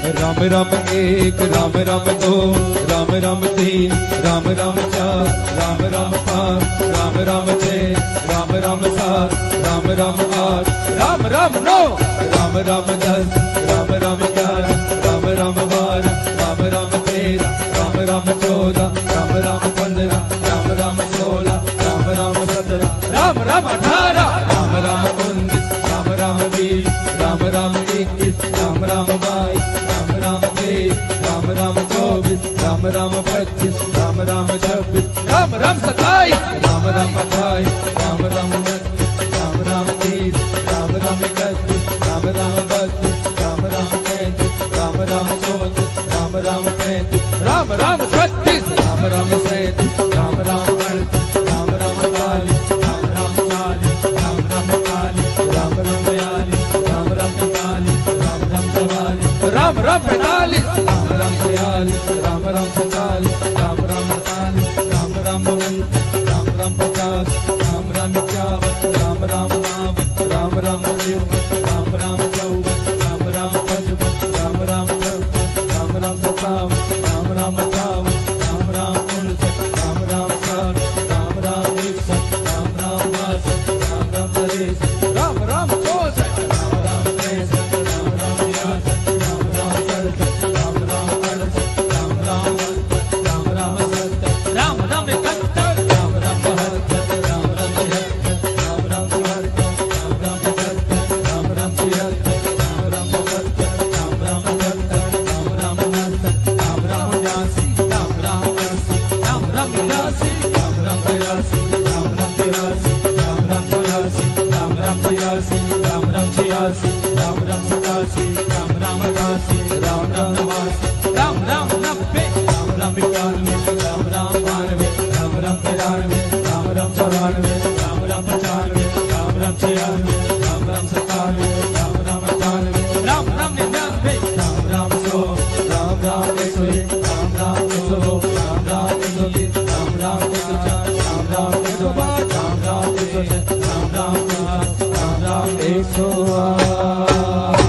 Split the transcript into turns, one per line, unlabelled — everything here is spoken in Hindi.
राम राम एक राम राम दो राम राम तीन राम राम चार राम राम पाँच राम राम छः राम राम सात राम राम आठ राम राम नौ राम राम 10 राम राम 11 राम राम 12 राम राम 13 राम राम 14 राम राम 15 राम राम 16 राम राम 17 राम राम 18 राम राम 19 राम राम 20 राम राम 21 राम राम 22 राम राम 23 राम राम 24 राम राम 25 राम राम 26 राम राम 27 राम राम 28 राम राम 29 राम राम 30 राम राम 31 राम राम 32 राम राम 33 राम राम 34 राम राम 35 राम राम 36 राम राम 37 राम राम 38 राम राम 40 राम राम 40 राम राम 41 राम राम 42 राम राम 43 राम राम 44 राम राम 45 राम राम 46 राम राम 47 राम राम 48 राम राम 49 राम राम 50 राम राम 51 राम राम 52 राम राम 53 राम राम 54 राम राम 55 राम राम 56 राम राम 57 राम राम 58 राम राम 59 राम राम 60 राम राम 61 राम राम 62 राम राम 63 राम राम 64 राम राम 63 राम राम 64 राम राम 67 राम राम 68 राम राम 69 राम राम 70 राम राम 71 राम राम 72 राम राम 73 राम राम 74 राम राम 75 राम राम 76 राम राम 77 राम राम 78 राम राम 79 राम राम 82 राम राम 80 राम राम 82 राम राम 83 राम राम 83 राम राम 84 राम राम 85 राम राम 86 राम राम 87 राम राम 88 राम राम 89 राम राम 90 राम राम 91 राम राम 92 राम राम 93 राम राम 94 राम राम 95 राम राम 96 राम राम 97 राम राम 98 राम राम 99 राम राम 100 राम राम 101 राम राम 102 राम राम 103 राम राम 104 राम राम 105 राम राम 106 राम राम 108 राम राम 108